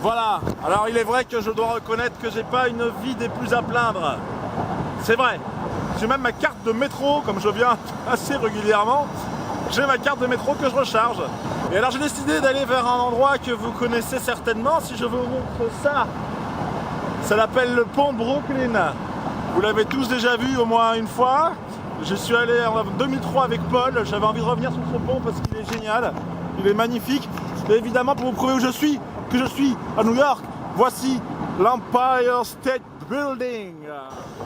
Voilà, alors il est vrai que je dois reconnaître que j'ai pas une vie des plus à plaindre. C'est vrai. J'ai même ma carte de métro, comme je viens assez régulièrement. J'ai ma carte de métro que je recharge. Et alors j'ai décidé d'aller vers un endroit que vous connaissez certainement. Si je vous montre ça, ça s'appelle le pont Brooklyn. Vous l'avez tous déjà vu au moins une fois. Je suis allé en 2003 avec Paul. J'avais envie de revenir sur ce pont parce qu'il est génial. Il est magnifique. Et évidemment, pour vous prouver où je suis, que je suis à New York, voici l'Empire State Building.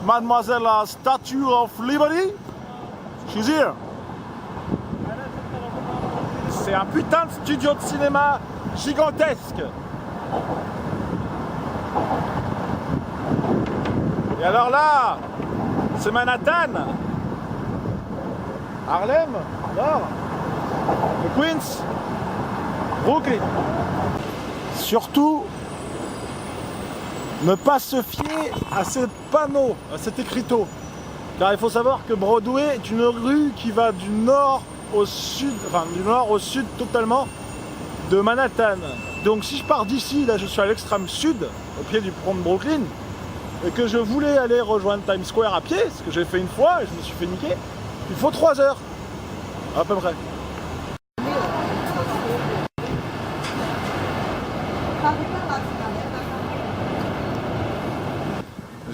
Mademoiselle la Statue of Liberty. She's here. C'est un putain de studio de cinéma gigantesque. Et alors là, c'est Manhattan, Harlem, Nord, le Queens, Brooklyn. Surtout, ne pas se fier à ces panneaux, à cet écriteau. Car il faut savoir que Broadway est une rue qui va du nord au sud, enfin du nord au sud totalement de Manhattan. Donc si je pars d'ici, là je suis à l'extrême sud, au pied du pont de Brooklyn, et que je voulais aller rejoindre Times Square à pied, ce que j'ai fait une fois et je me suis fait niquer, il faut 3 heures, à peu près.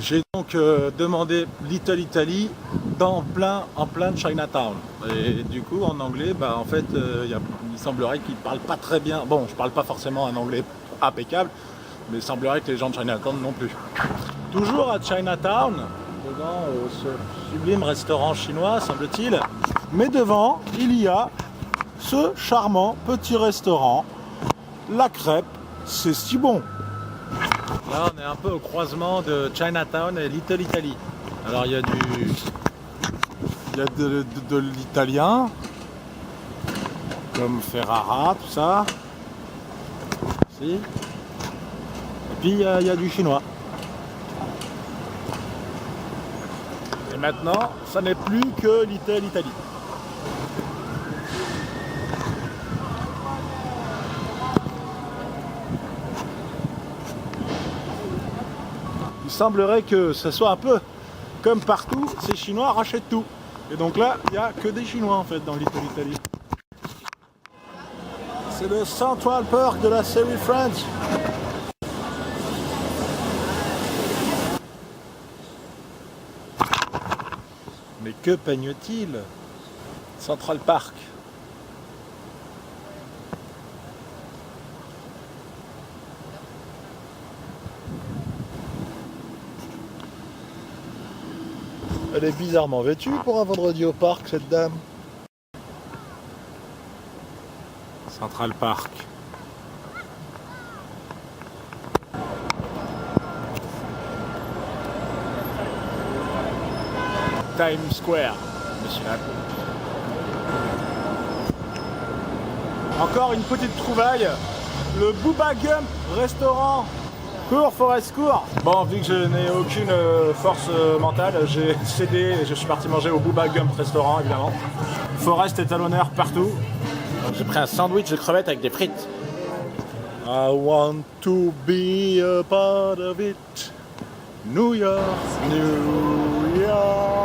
J'ai donc demandé Little Italy en plein Chinatown. Et du coup, en anglais, bah, en fait, il semblerait qu'ils ne parlent pas très bien. Bon, je ne parle pas forcément un anglais impeccable, mais il semblerait que les gens de Chinatown non plus. Toujours à Chinatown, devant ce sublime restaurant chinois, semble-t-il, mais devant, il y a ce charmant petit restaurant, La Crêpe, c'est si bon. Là, on est un peu au croisement de Chinatown et Little Italy. Alors, il y a de l'italien, comme Ferrara, tout ça. Si. Et puis, il y a du chinois. Et maintenant, ça n'est plus que Little Italy. Il semblerait que ce soit un peu comme partout, ces Chinois rachètent tout. Et donc là, il n'y a que des Chinois en fait dans Little Italy. C'est le Central Park de la série Friends. Mais que peigne-t-il? Central Park. Elle est bizarrement vêtue pour un vendredi au parc, cette dame. Central Park. Times Square, monsieur. Encore une petite trouvaille. Le Booba Gump restaurant. Cours, Forest, cours. Bon, vu que je n'ai aucune force mentale, j'ai cédé et je suis parti manger au Booba Gump restaurant, évidemment. Forest est à l'honneur partout. J'ai pris un sandwich de crevettes avec des frites. I want to be a part of it. New York, New York.